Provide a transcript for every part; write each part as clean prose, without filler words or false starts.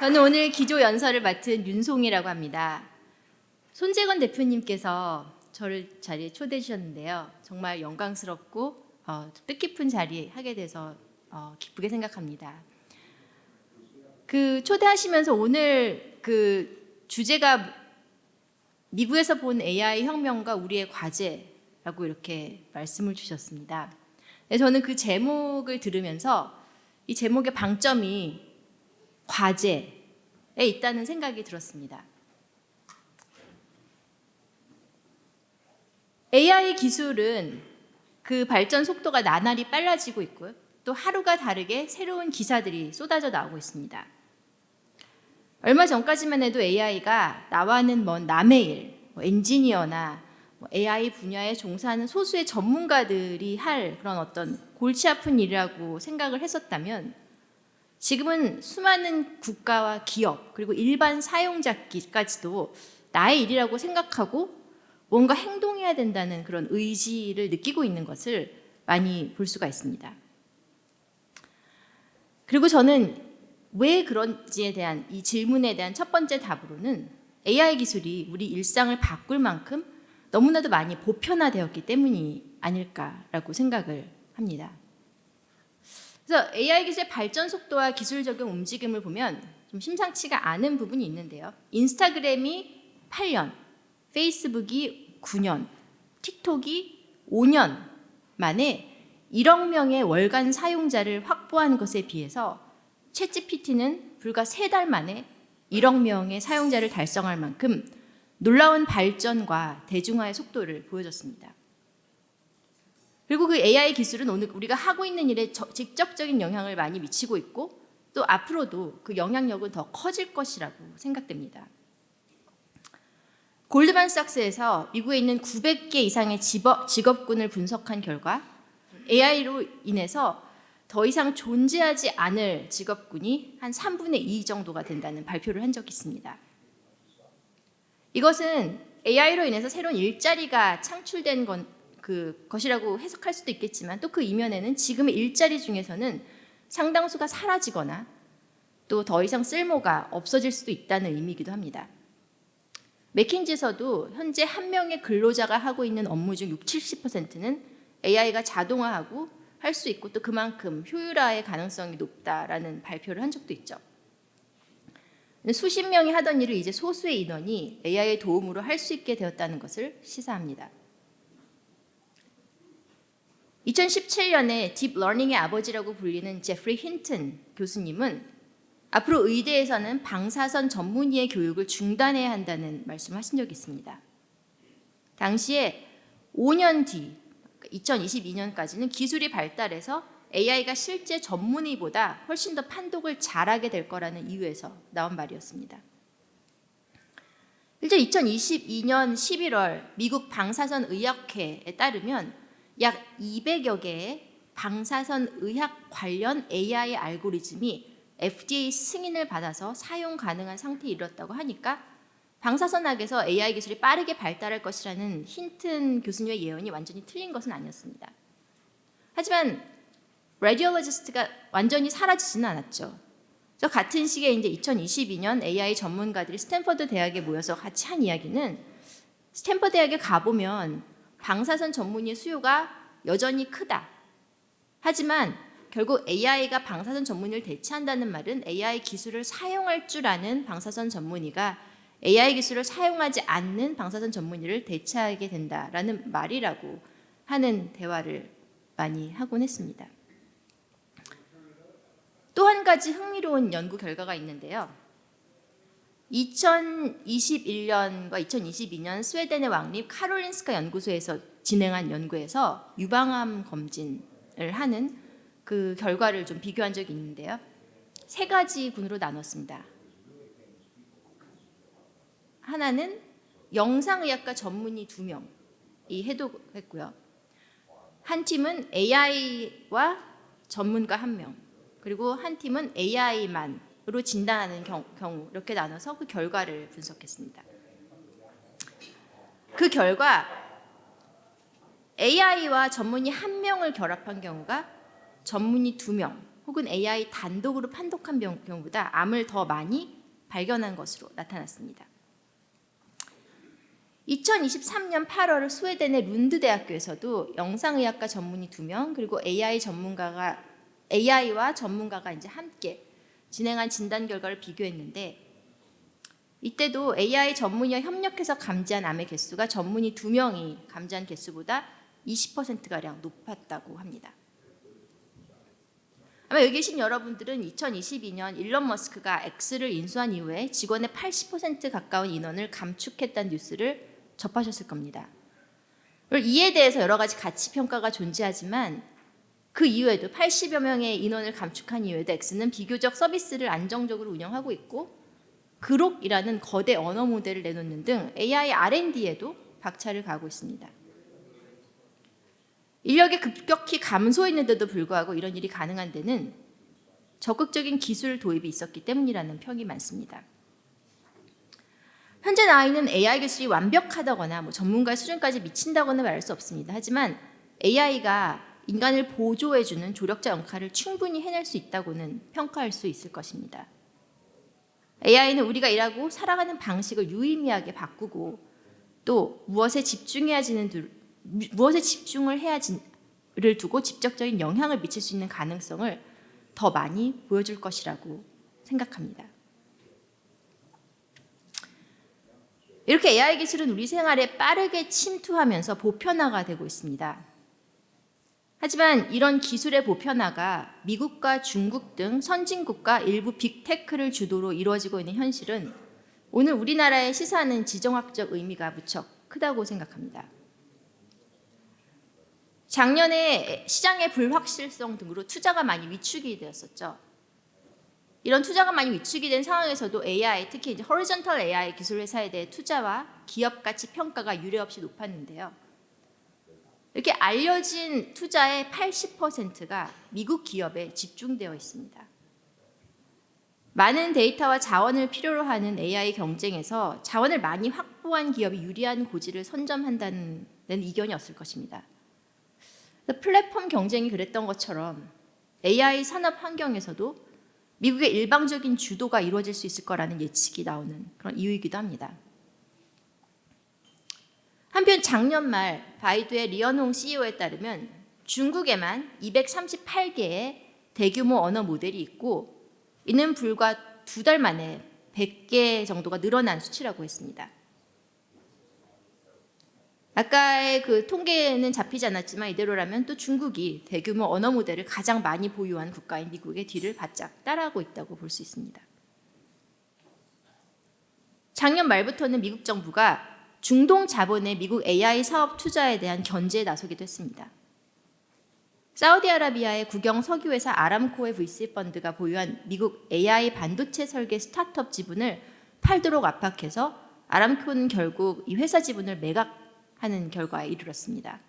저는 오늘 기조 연설을 맡은 윤송이라고 합니다. 손재건 대표님께서 저를 자리에 초대해 주셨는데요. 정말 영광스럽고 뜻깊은 자리에 하게 돼서 기쁘게 생각합니다. 초대하시면서 오늘 주제가 미국에서 본 AI 혁명과 우리의 과제라고 이렇게 말씀을 주셨습니다. 저는 그 제목을 들으면서 이 제목의 방점이 과제에 있다는 생각이 들었습니다. AI 기술은 그 발전 속도가 나날이 빨라지고 있고요. 또 하루가 다르게 새로운 기사들이 쏟아져 나오고 있습니다. 얼마 전까지만 해도 AI가 나와는 먼 남의 일, 엔지니어나 AI 분야에 종사하는 소수의 전문가들이 할 그런 어떤 골치 아픈 일이라고 생각을 했었다면 지금은 수많은 국가와 기업 그리고 일반 사용자까지도 나의 일이라고 생각하고 뭔가 행동해야 된다는 그런 의지를 느끼고 있는 것을 많이 볼 수가 있습니다. 그리고 저는 왜 그런지에 대한 이 질문에 대한 첫 번째 답으로는 AI 기술이 우리 일상을 바꿀 만큼 너무나도 많이 보편화되었기 때문이 아닐까라고 생각을 합니다. 그래서 AI 기술의 발전 속도와 기술적인 움직임을 보면 좀 심상치가 않은 부분이 있는데요. 인스타그램이 8년, 페이스북이 9년, 틱톡이 5년 만에 1억 명의 월간 사용자를 확보한 것에 비해서 챗GPT는 불과 3달 만에 1억 명의 사용자를 달성할 만큼 놀라운 발전과 대중화의 속도를 보여줬습니다. 그리고 그 AI 기술은 오늘 우리가 하고 있는 일에 직접적인 영향을 많이 미치고 있고 또 앞으로도 그 영향력은 더 커질 것이라고 생각됩니다. 골드만삭스에서 미국에 있는 900개 이상의 직업군을 분석한 결과 AI로 인해서 더 이상 존재하지 않을 직업군이 한 3분의 2 정도가 된다는 발표를 한 적이 있습니다. 이것은 AI로 인해서 새로운 일자리가 창출된 것이라고 해석할 수도 있겠지만 또 그 이면에는 지금의 일자리 중에서는 상당수가 사라지거나 또 더 이상 쓸모가 없어질 수도 있다는 의미이기도 합니다. 맥킨지에서도 현재 한 명의 근로자가 하고 있는 업무 중 60-70%는 AI가 자동화하고 할 수 있고 또 그만큼 효율화의 가능성이 높다라는 발표를 한 적도 있죠. 수십 명이 하던 일을 이제 소수의 인원이 AI의 도움으로 할 수 있게 되었다는 것을 시사합니다. 2017년에 딥러닝의 아버지라고 불리는 제프리 힌튼 교수님은 앞으로 의대에서는 방사선 전문의의 교육을 중단해야 한다는 말씀을 하신 적이 있습니다. 당시에 5년 뒤 2022년까지는 기술이 발달해서 AI가 실제 전문의보다 훨씬 더 판독을 잘하게 될 거라는 이유에서 나온 말이었습니다. 실제 2022년 11월 미국 방사선 의학회에 따르면 약 200여 개의 방사선 의학 관련 AI 알고리즘이 FDA 승인을 받아서 사용 가능한 상태에 이르렀다고 하니까 방사선학에서 AI 기술이 빠르게 발달할 것이라는 힌튼 교수님의 예언이 완전히 틀린 것은 아니었습니다. 하지만 라디올로지스트가 완전히 사라지지는 않았죠. 저 같은 시기에 이제 2022년 AI 전문가들이 스탠퍼드 대학에 모여서 같이 한 이야기는 스탠퍼드 대학에 가보면 방사선 전문의의 수요가 여전히 크다. 하지만 결국 AI가 방사선 전문의를 대체한다는 말은 AI 기술을 사용할 줄 아는 방사선 전문의가 AI 기술을 사용하지 않는 방사선 전문의를 대체하게 된다라는 말이라고 하는 대화를 많이 하곤 했습니다. 또 한 가지 흥미로운 연구 결과가 있는데요. 2021년과 2022년 스웨덴의 왕립 카롤린스카 연구소에서 진행한 연구에서 유방암 검진을 하는 그 결과를 좀 비교한 적이 있는데요. 3가지 군으로 나눴습니다. 하나는 영상의학과 전문의 2명이 해독했고요. 한 팀은 AI와 전문가 1명, 그리고 한 팀은 AI만으로 진단하는 경우 이렇게 나눠서 그 결과를 분석했습니다. 그 결과 AI와 전문의 1명을 결합한 경우가 전문의 2명 혹은 AI 단독으로 판독한 경우보다 암을 더 많이 발견한 것으로 나타났습니다. 2023년 8월 스웨덴의 룬드 대학교에서도 영상의학과 전문의 2명 그리고 AI와 전문가가 이제 함께 진행한 진단 결과를 비교했는데 이때도 AI 전문의와 협력해서 감지한 암의 개수가 전문의 2명이 감지한 개수보다 20%가량 높았다고 합니다. 아마 여기 계신 여러분들은 2022년 일론 머스크가 X를 인수한 이후에 직원의 80% 가까운 인원을 감축했다는 뉴스를 접하셨을 겁니다. 이에 대해서 여러 가지 가치 평가가 존재하지만 그 이후에도 80여 명의 인원을 감축한 이후에도 X는 비교적 서비스를 안정적으로 운영하고 있고 그록이라는 거대 언어 모델을 내놓는 등 AI R&D에도 박차를 가하고 있습니다. 인력이 급격히 감소했는데도 불구하고 이런 일이 가능한 데는 적극적인 기술 도입이 있었기 때문이라는 평이 많습니다. 현재 나와 있는 AI 기술이 완벽하다거나 전문가의 수준까지 미친다고는 말할 수 없습니다. 하지만 AI가 인간을 보조해주는 조력자 역할을 충분히 해낼 수 있다고는 평가할 수 있을 것입니다. AI는 우리가 일하고 살아가는 방식을 유의미하게 바꾸고 또 무엇에 집중을 해야지를 두고 직접적인 영향을 미칠 수 있는 가능성을 더 많이 보여줄 것이라고 생각합니다. 이렇게 AI 기술은 우리 생활에 빠르게 침투하면서 보편화가 되고 있습니다. 하지만 이런 기술의 보편화가 미국과 중국 등 선진국과 일부 빅테크를 주도로 이루어지고 있는 현실은 오늘 우리나라에 시사하는 지정학적 의미가 무척 크다고 생각합니다. 작년에 시장의 불확실성 등으로 투자가 많이 위축이 되었었죠. 이런 투자가 많이 위축이 된 상황에서도 AI, 특히 이제 horizontal AI 기술 회사에 대해 투자와 기업 가치 평가가 유례없이 높았는데요. 이렇게 알려진 투자의 80%가 미국 기업에 집중되어 있습니다. 많은 데이터와 자원을 필요로 하는 AI 경쟁에서 자원을 많이 확보한 기업이 유리한 고지를 선점한다는 이견이 없을 것입니다. 플랫폼 경쟁이 그랬던 것처럼 AI 산업 환경에서도 미국의 일방적인 주도가 이루어질 수 있을 거라는 예측이 나오는 그런 이유이기도 합니다. 한편 작년 말 바이두의 리언홍 CEO에 따르면 중국에만 238개의 대규모 언어 모델이 있고 이는 불과 2달 만에 100개 정도가 늘어난 수치라고 했습니다. 아까의 그 통계는 잡히지 않았지만 이대로라면 또 중국이 대규모 언어 모델을 가장 많이 보유한 국가인 미국의 뒤를 바짝 따라하고 있다고 볼 수 있습니다. 작년 말부터는 미국 정부가 중동 자본의 미국 AI 사업 투자에 대한 견제에 나서기도 했습니다. 사우디아라비아의 국영 석유회사 아람코의 VC 펀드가 보유한 미국 AI 반도체 설계 스타트업 지분을 팔도록 압박해서 아람코는 결국 이 회사 지분을 매각하는 결과에 이르렀습니다.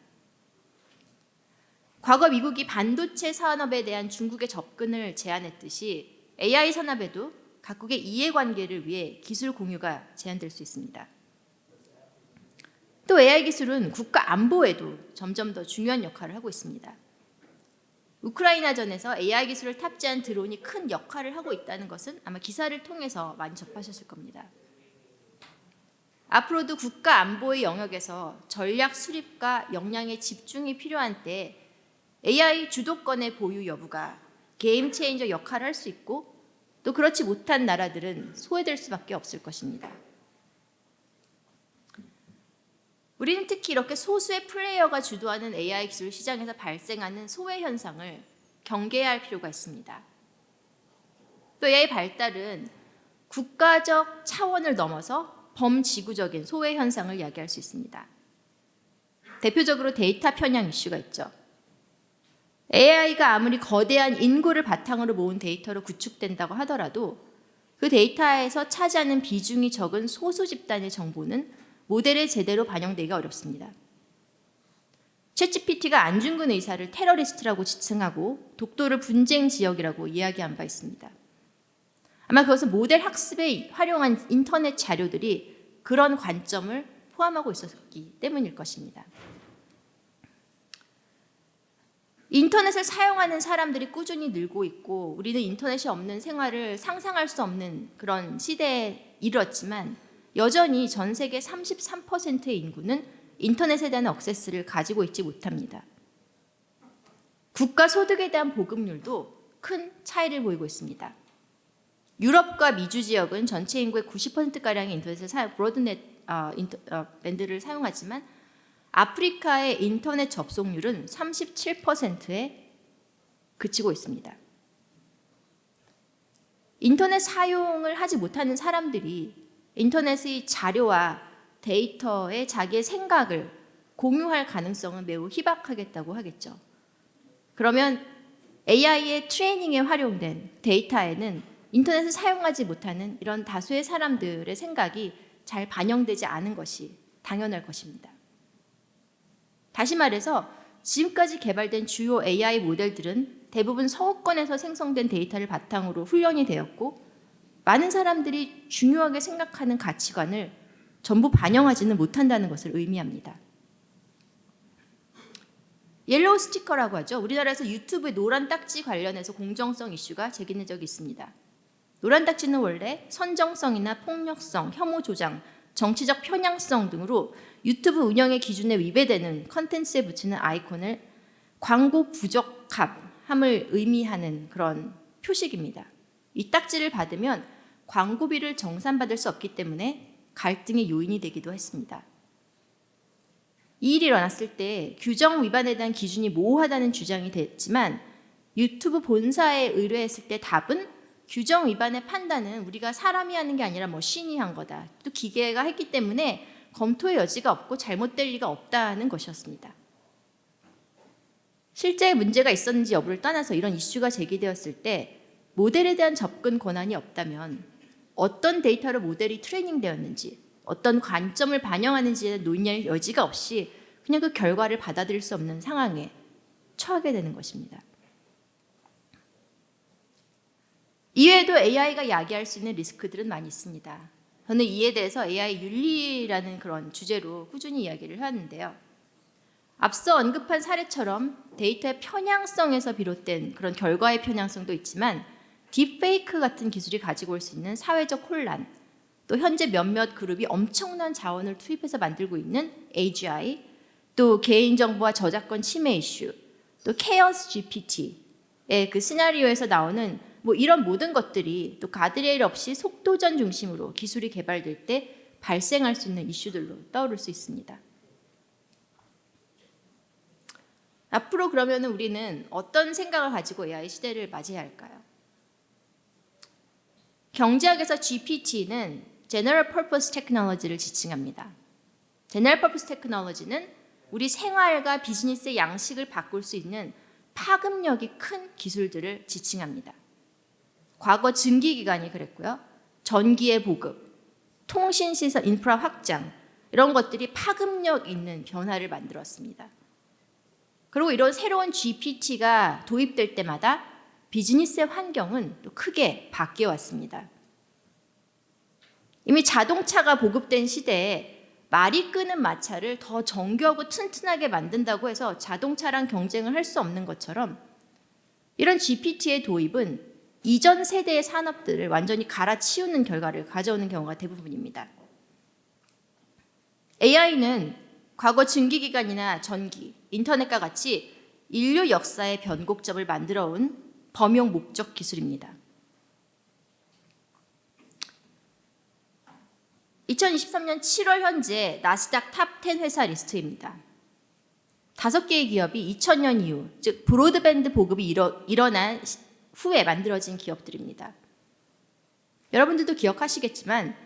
과거 미국이 반도체 산업에 대한 중국의 접근을 제한했듯이 AI 산업에도 각국의 이해관계를 위해 기술 공유가 제한될 수 있습니다. 또 AI 기술은 국가 안보에도 점점 더 중요한 역할을 하고 있습니다. 우크라이나전에서 AI 기술을 탑재한 드론이 큰 역할을 하고 있다는 것은 아마 기사를 통해서 많이 접하셨을 겁니다. 앞으로도 국가 안보의 영역에서 전략 수립과 역량의 집중이 필요한 때 AI 주도권의 보유 여부가 게임 체인저 역할을 할 수 있고 또 그렇지 못한 나라들은 소외될 수밖에 없을 것입니다. 우리는 특히 이렇게 소수의 플레이어가 주도하는 AI 기술 시장에서 발생하는 소외 현상을 경계해야 할 필요가 있습니다. 또 AI 발달은 국가적 차원을 넘어서 범지구적인 소외 현상을 이야기할 수 있습니다. 대표적으로 데이터 편향 이슈가 있죠. AI가 아무리 거대한 인구를 바탕으로 모은 데이터로 구축된다고 하더라도 그 데이터에서 차지하는 비중이 적은 소수 집단의 정보는 모델에 제대로 반영되기가 어렵습니다. 챗GPT가 안중근 의사를 테러리스트라고 지칭하고 독도를 분쟁 지역이라고 이야기한 바 있습니다. 아마 그것은 모델 학습에 활용한 인터넷 자료들이 그런 관점을 포함하고 있었기 때문일 것입니다. 인터넷을 사용하는 사람들이 꾸준히 늘고 있고 우리는 인터넷이 없는 생활을 상상할 수 없는 그런 시대에 이르렀지만 여전히 전 세계 33%의 인구는 인터넷에 대한 액세스를 가지고 있지 못합니다. 국가 소득에 대한 보급률도 큰 차이를 보이고 있습니다. 유럽과 미주 지역은 전체 인구의 90%가량의 인터넷을 브로드밴드를 사용하지만 아프리카의 인터넷 접속률은 37%에 그치고 있습니다. 인터넷 사용을 하지 못하는 사람들이 인터넷의 자료와 데이터에 자기의 생각을 공유할 가능성은 매우 희박하겠다고 하겠죠. 그러면 AI의 트레이닝에 활용된 데이터에는 인터넷을 사용하지 못하는 이런 다수의 사람들의 생각이 잘 반영되지 않은 것이 당연할 것입니다. 다시 말해서 지금까지 개발된 주요 AI 모델들은 대부분 서구권에서 생성된 데이터를 바탕으로 훈련이 되었고 많은 사람들이 중요하게 생각하는 가치관을 전부 반영하지는 못한다는 것을 의미합니다. 옐로우 스티커라고 하죠. 우리나라에서 유튜브의 노란 딱지 관련해서 공정성 이슈가 제기된 적이 있습니다. 노란 딱지는 원래 선정성이나 폭력성, 혐오 조장, 정치적 편향성 등으로 유튜브 운영의 기준에 위배되는 컨텐츠에 붙이는 아이콘을 광고 부적합함을 의미하는 그런 표식입니다. 이 딱지를 받으면 광고비를 정산받을 수 없기 때문에 갈등의 요인이 되기도 했습니다. 이 일이 일어났을 때 규정 위반에 대한 기준이 모호하다는 주장이 됐지만 유튜브 본사에 의뢰했을 때 답은 규정 위반의 판단은 우리가 사람이 하는 게 아니라 머신이 한 거다. 또 기계가 했기 때문에 검토의 여지가 없고 잘못될 리가 없다는 것이었습니다. 실제 문제가 있었는지 여부를 떠나서 이런 이슈가 제기되었을 때 모델에 대한 접근 권한이 없다면 어떤 데이터로 모델이 트레이닝되었는지 어떤 관점을 반영하는지에 대한 논의할 여지가 없이 그냥 그 결과를 받아들일 수 없는 상황에 처하게 되는 것입니다. 이외에도 AI가 야기할 수 있는 리스크들은 많이 있습니다. 저는 이에 대해서 AI 윤리라는 그런 주제로 꾸준히 이야기를 하는데요. 앞서 언급한 사례처럼 데이터의 편향성에서 비롯된 그런 결과의 편향성도 있지만 딥페이크 같은 기술이 가지고 올 수 있는 사회적 혼란, 또 현재 몇몇 그룹이 엄청난 자원을 투입해서 만들고 있는 AGI, 또 개인정보와 저작권 침해 이슈, 또 케어스 GPT의 그 시나리오에서 나오는 이런 모든 것들이 또 가드레일 없이 속도전 중심으로 기술이 개발될 때 발생할 수 있는 이슈들로 떠오를 수 있습니다. 앞으로 그러면 우리는 어떤 생각을 가지고 AI 시대를 맞이해야 할까요? 경제학에서 GPT는 General Purpose Technology를 지칭합니다. General Purpose Technology는 우리 생활과 비즈니스의 양식을 바꿀 수 있는 파급력이 큰 기술들을 지칭합니다. 과거 증기기관이 그랬고요. 전기의 보급, 통신시설 인프라 확장 이런 것들이 파급력 있는 변화를 만들었습니다. 그리고 이런 새로운 GPT가 도입될 때마다 비즈니스의 환경은 또 크게 바뀌어 왔습니다. 이미 자동차가 보급된 시대에 말이 끄는 마찰을 더 정교하고 튼튼하게 만든다고 해서 자동차랑 경쟁을 할 수 없는 것처럼 이런 GPT의 도입은 이전 세대의 산업들을 완전히 갈아치우는 결과를 가져오는 경우가 대부분입니다. AI는 과거 증기기관이나 전기, 인터넷과 같이 인류 역사의 변곡점을 만들어온 범용 목적 기술입니다. 2023년 7월 현재 나스닥 탑 10 회사 리스트입니다. 5개의 기업이 2000년 이후, 즉 브로드밴드 보급이 일어난 후에 만들어진 기업들입니다. 여러분들도 기억하시겠지만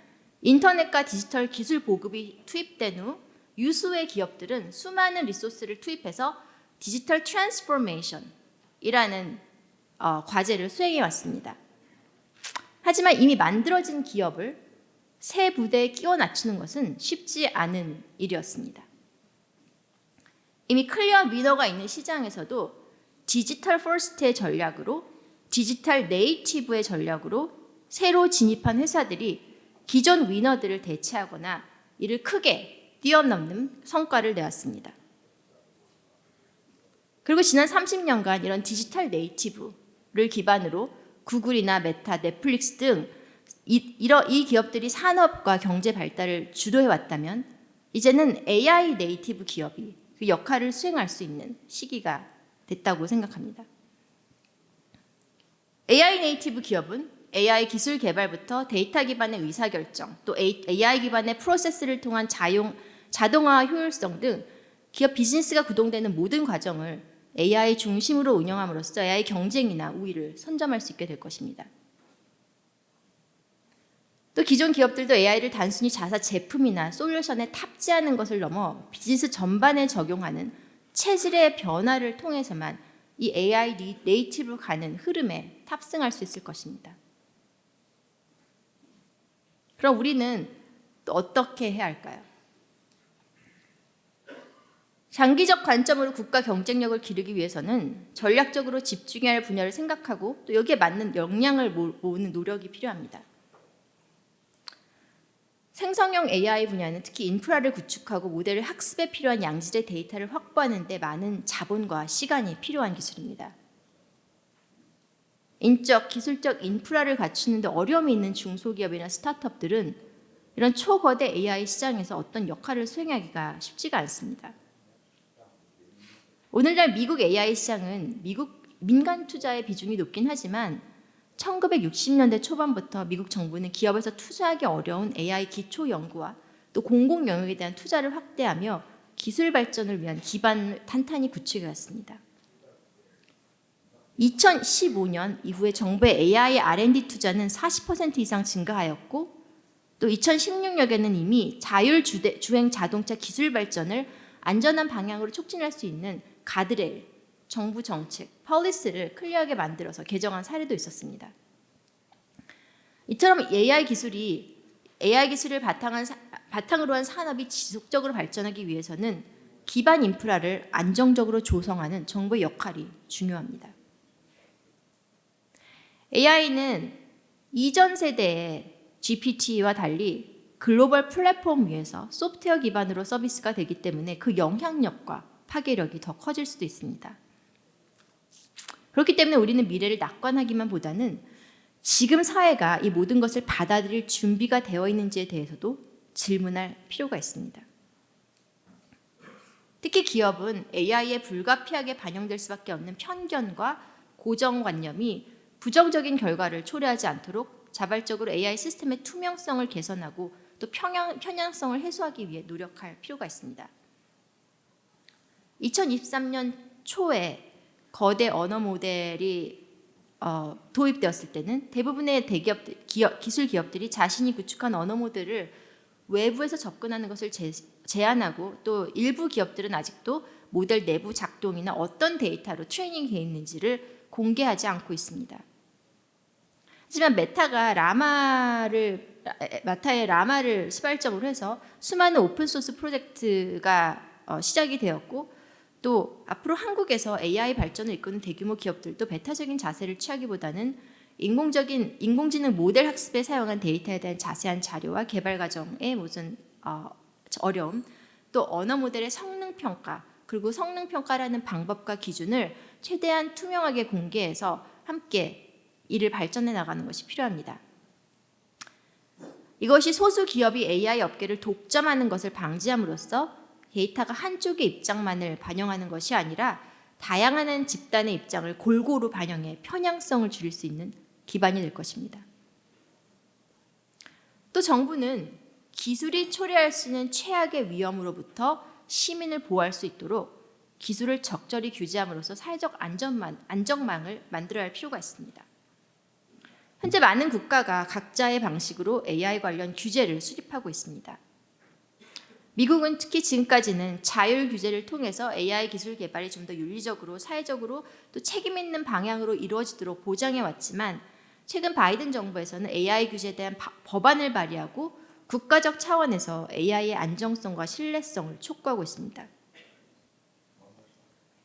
인터넷과 디지털 기술 보급이 투입된 후 유수의 기업들은 수많은 리소스를 투입해서 디지털 트랜스포메이션이라는 과제를 수행해 왔습니다. 하지만 이미 만들어진 기업을 새 부대에 끼워 맞추는 것은 쉽지 않은 일이었습니다. 이미 클리어한 위너가 있는 시장에서도 디지털 퍼스트의 전략으로 디지털 네이티브의 전략으로 새로 진입한 회사들이 기존 위너들을 대체하거나 이를 크게 뛰어넘는 성과를 내었습니다. 그리고 지난 30년간 이런 디지털 네이티브를 기반으로 구글이나 메타, 넷플릭스 등 이 기업들이 산업과 경제 발달을 주도해 왔다면 이제는 AI 네이티브 기업이 그 역할을 수행할 수 있는 시기가 됐다고 생각합니다. AI 네이티브 기업은 AI 기술 개발부터 데이터 기반의 의사결정, 또 AI 기반의 프로세스를 통한 자동화 효율성 등 기업 비즈니스가 구동되는 모든 과정을 AI 중심으로 운영함으로써 AI 경쟁이나 우위를 선점할 수 있게 될 것입니다. 또 기존 기업들도 AI를 단순히 자사 제품이나 솔루션에 탑재하는 것을 넘어 비즈니스 전반에 적용하는 체질의 변화를 통해서만 이 AI 네이티브로 가는 흐름에 탑승할 수 있을 것입니다. 그럼 우리는 또 어떻게 해야 할까요? 장기적 관점으로 국가 경쟁력을 기르기 위해서는 전략적으로 집중해야 할 분야를 생각하고 또 여기에 맞는 역량을 모으는 노력이 필요합니다. 생성형 AI 분야는 특히 인프라를 구축하고 모델을 학습에 필요한 양질의 데이터를 확보하는 데 많은 자본과 시간이 필요한 기술입니다. 인적, 기술적 인프라를 갖추는 데 어려움이 있는 중소기업이나 스타트업들은 이런 초거대 AI 시장에서 어떤 역할을 수행하기가 쉽지가 않습니다. 오늘날 미국 AI 시장은 미국 민간 투자의 비중이 높긴 하지만 1960년대 초반부터 미국 정부는 기업에서 투자하기 어려운 AI 기초 연구와 또 공공 영역에 대한 투자를 확대하며 기술 발전을 위한 기반을 탄탄히 구축해왔습니다. 2015년 이후에 정부의 AI R&D 투자는 40% 이상 증가하였고 또 2016년에는 이미 자율주행 자동차 기술 발전을 안전한 방향으로 촉진할 수 있는 가드레일, 정부 정책, 폴리시를 클리어하게 만들어서 개정한 사례도 있었습니다. 이처럼 AI 기술을 바탕으로 한 산업이 지속적으로 발전하기 위해서는 기반 인프라를 안정적으로 조성하는 정부의 역할이 중요합니다. AI는 이전 세대의 GPT와 달리 글로벌 플랫폼 위에서 소프트웨어 기반으로 서비스가 되기 때문에 그 영향력과 파괴력이 더 커질 수도 있습니다. 그렇기 때문에 우리는 미래를 낙관하기만 보다는 지금 사회가 이 모든 것을 받아들일 준비가 되어 있는지에 대해서도 질문할 필요가 있습니다. 특히 기업은 AI에 불가피하게 반영될 수밖에 없는 편견과 고정관념이 부정적인 결과를 초래하지 않도록 자발적으로 AI 시스템의 투명성을 개선하고 또 편향성을 해소하기 위해 노력할 필요가 있습니다. 2023년 초에 거대 언어 모델이 도입되었을 때는 대부분의 기술 기업들이 자신이 구축한 언어 모델을 외부에서 접근하는 것을 제한하고 또 일부 기업들은 아직도 모델 내부 작동이나 어떤 데이터로 트레이닝이 되어 있는지를 공개하지 않고 있습니다. 하지만 메타의 라마를 시발점으로 해서 수많은 오픈소스 프로젝트가 시작이 되었고 또 앞으로 한국에서 AI 발전을 이끄는 대규모 기업들도 배타적인 자세를 취하기보다는 인공지능 모델 학습에 사용한 데이터에 대한 자세한 자료와 개발 과정의 무슨 어려움, 또 언어 모델의 성능 평가, 그리고 성능 평가라는 방법과 기준을 최대한 투명하게 공개해서 함께 이를 발전해 나가는 것이 필요합니다. 이것이 소수 기업이 AI 업계를 독점하는 것을 방지함으로써 데이터가 한쪽의 입장만을 반영하는 것이 아니라 다양한 집단의 입장을 골고루 반영해 편향성을 줄일 수 있는 기반이 될 것입니다. 또 정부는 기술이 초래할 수 있는 최악의 위험으로부터 시민을 보호할 수 있도록 기술을 적절히 규제함으로써 사회적 안정망을 만들어야 할 필요가 있습니다. 현재 많은 국가가 각자의 방식으로 AI 관련 규제를 수립하고 있습니다. 미국은 특히 지금까지는 자율 규제를 통해서 AI 기술 개발이 좀 더 윤리적으로, 사회적으로 또 책임 있는 방향으로 이루어지도록 보장해 왔지만 최근 바이든 정부에서는 AI 규제에 대한 법안을 발의하고 국가적 차원에서 AI의 안정성과 신뢰성을 촉구하고 있습니다.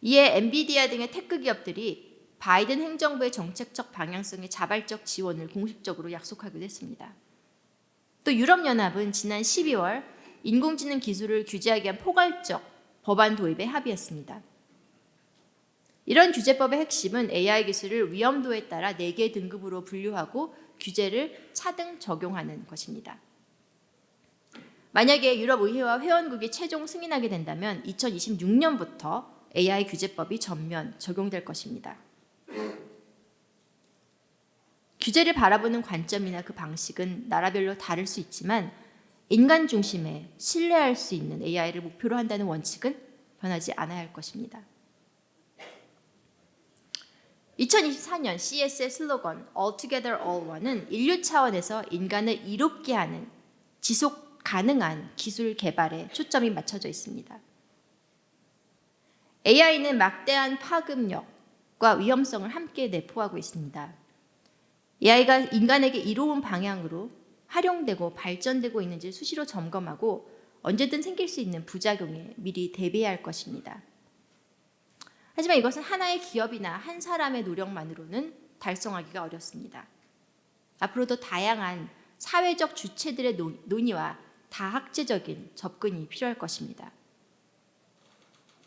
이에 엔비디아 등의 테크 기업들이 바이든 행정부의 정책적 방향성의 자발적 지원을 공식적으로 약속하기도 했습니다. 또 유럽연합은 지난 12월 인공지능 기술을 규제하기 위한 포괄적 법안 도입에 합의했습니다. 이런 규제법의 핵심은 AI 기술을 위험도에 따라 4개 등급으로 분류하고 규제를 차등 적용하는 것입니다. 만약에 유럽의회와 회원국이 최종 승인하게 된다면 2026년부터 AI 규제법이 전면 적용될 것입니다. 규제를 바라보는 관점이나 그 방식은 나라별로 다를 수 있지만 인간 중심의 신뢰할 수 있는 AI를 목표로 한다는 원칙은 변하지 않아야 할 것입니다. 2024년 CES의 슬로건 Altogether All One은 인류 차원에서 인간을 이롭게 하는 지속 가능한 기술 개발에 초점이 맞춰져 있습니다. AI는 막대한 파급력과 위험성을 함께 내포하고 있습니다. AI가 인간에게 이로운 방향으로 활용되고 발전되고 있는지 수시로 점검하고 언제든 생길 수 있는 부작용에 미리 대비해야 할 것입니다. 하지만 이것은 하나의 기업이나 한 사람의 노력만으로는 달성하기가 어렵습니다. 앞으로도 다양한 사회적 주체들의 논의와 다학제적인 접근이 필요할 것입니다.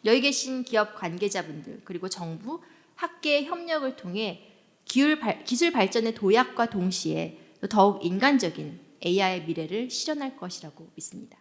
여기 계신 기업 관계자분들 그리고 정부, 학계의 협력을 통해 기술 발전의 도약과 동시에 더욱 인간적인 AI의 미래를 실현할 것이라고 믿습니다.